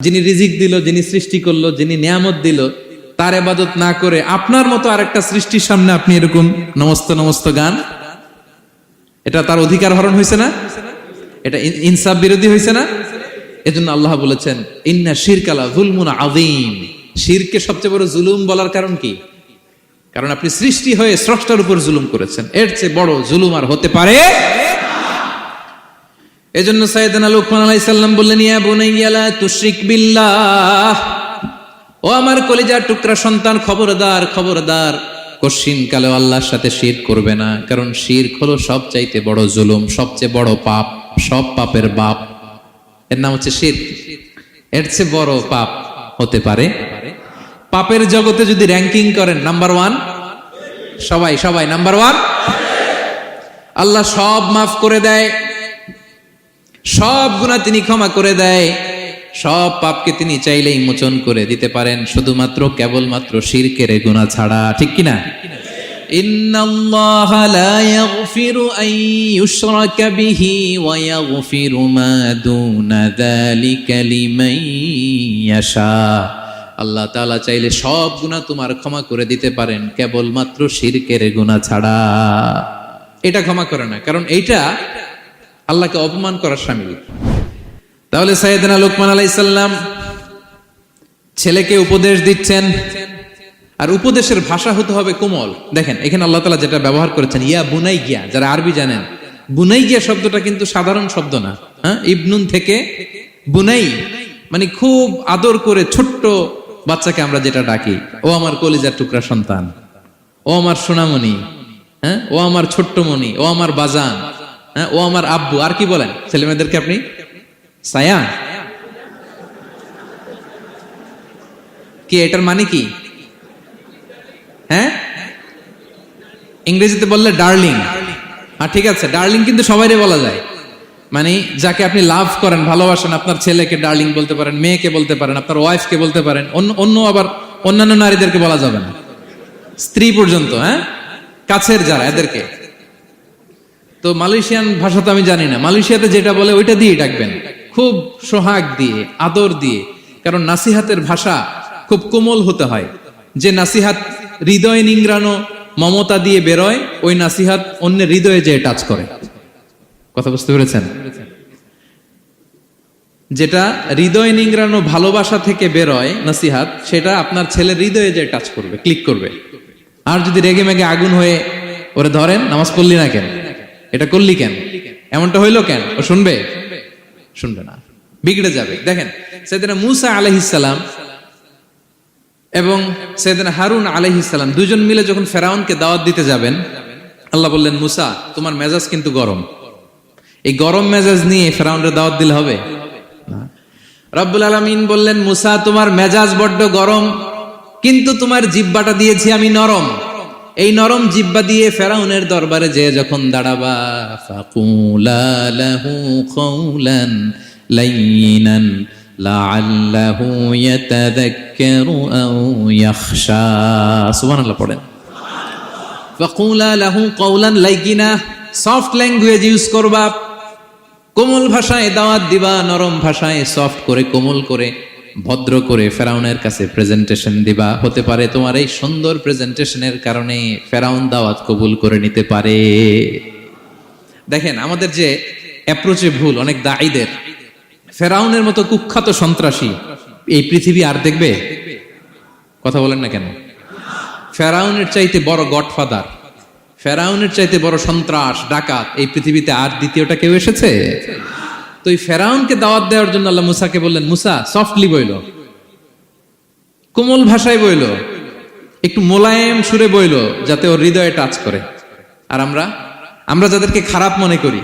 যিনি রিজিক দিল, যিনি সৃষ্টি করলো, যিনি নিয়ামত দিল, তার ইবাদত না করে আপনার মতো আরেকটা সৃষ্টির সামনে আপনি এরকম নমস্ত নমস্ত গান, এটা তার অধিকার হরণ হয়েছে না? এটা ইনসাফ বিরোধী হয়েছে না? এজন্য আল্লাহ বলেছেন ইন্না শিরকালা যুলমুন আযীম। শিরকে সবচেয়ে বড় জুলুম বলার কারণ কি? কারণ আপনি সৃষ্টি হয়ে স্রষ্টার উপর জুলুম করেছেন। এর চেয়ে বড় জুলুম আর হতে পারে? এজন্য সাইয়েদনা লুকমান আলাইহিস সালাম বললেন, ইয়া বুনাইয়া লা তুশরিক বিল্লাহ, ও আমার কলিজার টুকরা সন্তান, খবরদার খবরদার, কশিন কালে আল্লাহর সাথে শিরক করবে না। কারণ শিরক হলো সবচাইতে বড় জুলুম, সবচেয়ে বড় পাপ, সব পাপের বাপ, এর নাম হচ্ছে শিরক। এর চেয়ে বড় পাপ হতে পারে? পাপের জগতে যদি র্যাঙ্কিং করেন নাম্বার 1, সবাই সবাই নাম্বার 1। আল্লাহ সব মাফ করে দেয়, সব গুনাহ তিনি ক্ষমা করে দেয়, সব পাপকে তিনি চাইলেই মোচন করে দিতে পারেন, শুধুমাত্র কেবলমাত্র শিরকের গুনাহ ছাড়া। ঠিক কিনা? ইন্নাল্লাহা লা ইয়াগফিরু আন ইউশরাকা বিহি ওয়া ইয়াগফিরু মা দুনা যালিকা লিমান ইয়াশা। আল্লাহ তাআলা চাইলে সব গুনাহ তোমার ক্ষমা করে দিতে পারেন, কেবলমাত্র শিরকের গুনাহ ছাড়া। এটা ক্ষমা করে না, কারণ এইটা আল্লাহকে অপমান করার শামিল। তাহলে সাইয়েদনা লুকমান আলাইহিস সালাম ছেলেকে উপদেশ দিচ্ছেন, আর উপদেশের ভাষা হতে হবে কোমল। দেখেন এখানে আল্লাহ তাআলা যেটা ব্যবহার করেছেন, ইয়া বুনাইয়া, যারা আরবি জানেন, বুনাইয়া শব্দটা কিন্তু সাধারণ শব্দ না। হ্যাঁ, ইবনুন থেকে বুনাই মানে খুব আদর করে ছোট্ট বাচ্চাকে আমরা যেটা ডাকি, ও আমার কলিজার টুকরা সন্তান, ও আমার সোনামণি, হ্যাঁ, ও আমার ছোট্ট মণি, ও আমার বাজান, হ্যাঁ, ও আমার আব্বু। আর কি বলেন ছেলে মেয়েদেরকে আপনি? সায়া। কি এটার মানে কি? হ্যাঁ, ইংরেজিতে বললে ডার্লিং। আর ঠিক আছে, ডার্লিং কিন্তু সবাইরে বলা যায়, মানে যাকে আপনি লাভ করেন, ভালোবাসেন, আপনার ছেলেকে ডার্লিং বলতে পারেন, মেয়েকে বলতে পারেন, আপনার ওয়াইফকে বলতে পারেন, অন্য আবার অন্যান্য নারীদেরকে বলা যাবে না, স্ত্রী পর্যন্ত, হ্যাঁ, কাছের যারা, এদেরকে। তো মালয়েশিয়ান ভাষা তো আমি জানি না, মালয়েশিয়াতে যেটা বলে ওইটা দিয়ে ডাকবেন, খুব সোহাগ দিয়ে, আদর দিয়ে। কারণ নাসিহাতের ভাষা খুব কোমল হতে হয়। যে নাসিহাত হৃদয় নিংড়ানো মমতা দিয়ে বেরোয়, ওই নাসিহাত অন্যের হৃদয়ে যে টাচ করে। কথা বুঝতে পেরেছেন? যেটা হৃদয় নিংড়ানো ভালোবাসা থেকে বেরোয় নাসিহাত, সেটা আপনার ছেলের হৃদয়ে যে টাচ করবে, ক্লিক করবে। আর যদি রেগে মেগে আগুন হয়ে ওরে ধরেন, নামাজ পড়লি না কেন, এটা করলি কেন, এমনটা হইলো কেন, ও শুনবে? শুনবে না, বিগড়ে যাবে। দেখেন সাইয়েদনা মূসা আলাইহিস সালাম এবং সাইয়েদনা হারুন আলাইহিস সালাম দুজন মিলে যখন ফেরাউনকে দাওয়াত দিতে যাবেন, আল্লাহ বললেন, মূসা তোমার মেজাজ কিন্তু গরম, এই গরম মেজাজ নিয়ে ফেরাউনের দাওয়াত দিলে হবে না। রব্বুল আলামিন বললেন, মূসা তোমার মেজাজ বড্ড গরম, কিন্তু তোমার জিহ্বাটা দিয়েছি আমি নরম। এই নরম জিহ্বা দিয়ে ফেরাউনের দরবারে যে যখন দাঁড়াবা, ফাকুলা লাহু কাওলান লাইয়িনান লাআল্লাহু ইয়াতাযাক্কারু আও ইয়াখশা। সুবহানাল্লাহ পড়েন। ফাকুলা লাহু কাওলান লাইয়িনা, সফট ল্যাঙ্গুয়েজ ইউজ করবা, কোমল ভাষায় দাওয়াত দিবা, নরম ভাষায় সফট করে, কোমল করে, ভদ্র করে ফেরাউনের কাছে প্রেজেন্টেশন দিবা। হতে পারে তোমার এই সুন্দর প্রেজেন্টেশনের কারণে ফেরাউন দাওয়াত কবুল করে নিতে পারে। দেখেন আমাদের যে অ্যাপ্রোচে ভুল অনেক দাঈদের। ফেরাউনের মতো কুখ্যাত সন্ত্রাসী এই পৃথিবী আর দেখবে? কথা বলেন না কেন? ফেরাউনের চাইতে বড় গডফাদার, ফেরাউনের চাইতে বড় সন্ত্রাস ডাকাত এই পৃথিবীতে আর দ্বিতীয়টা কেউ এসেছে? তো এই ফেরাউনকে দাওয়াত দেওয়ার জন্য আল্লাহ মূসাকে বললেন, মূসা সফটলি বইলো, কোমল ভাষায় বইলো, একটু মোলায়েম সুরে বইলো, যাতে ওর হৃদয়ে টাচ করে। আর আমরা যাদেরকে খারাপ মনে করি,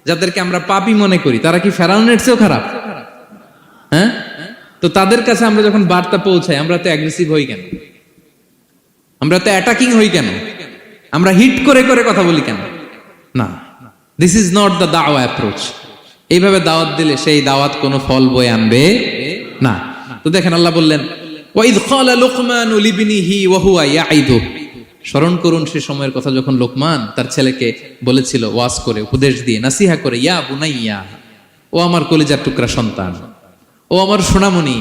যাদেরকে আমরা পাপী মনে করি, তারা কি ফেরাউনের চেয়েও খারাপ? হ্যাঁ, তো তাদের কাছে আমরা যখন বার্তা পৌঁছাই, আমরা তো অ্যাগ্রেসিভ হই কেন? আমরা তো অ্যাটাকিং হই কেন? আমরা হিট করে করে কথা বলি কেন? না, দিস ইজ নট দ্য দাওয়া অ্যাপ্রোচ। এইভাবে দাওয়াত দিলে সেই দাওয়াত কোনো ফল বয়ে আনবে না। তো দেখেন আল্লাহ বললেন, ওয়াইদ ক্বালা লুকমানু লিবনিহি ওয়া হুয়া ইয়াইদু। স্মরণ করুন সে সময়ের কথা যখন লোকমান তার ছেলেকে বলেছিল, ওয়াজ করে, উপদেশ দিয়ে, নাসিহা করে, ইয়া বুনাইয়া, ও আমার কলিজার টুকরা সন্তান, ও আমার সোনামণি,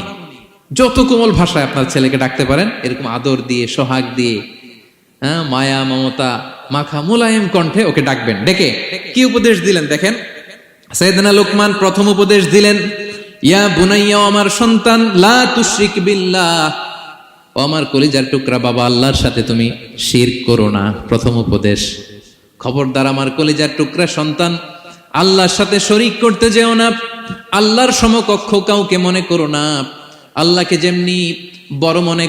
যত কোমল ভাষায় আপনার ছেলেকে ডাকতে পারেন, এরকম আদর দিয়ে, সোহাগ দিয়ে, হ্যাঁ, মায়া মমতা মাখা মোলায়েম কণ্ঠে ওকে ডাকবেন। ডেকে কি উপদেশ দিলেন দেখেন। সাইয়েদনা লোকমান প্রথম উপদেশ দিলেন, ইয়া বুনাইয়া, আমার সন্তান, লা তুশরিক বিল্লাহ, ও আমার কলিজার টুকরা বাবা, আল্লাহর সাথে তুমি শিরক করো না। প্রথম উপদেশ, খবরদার আমার কলিজার টুকরা সন্তান, আল্লাহর সাথে শরিক করতে যেও না, আল্লাহর সমকক্ষ কাউকে মনে করো না। আল্লাহকে যেমনি বড় মনে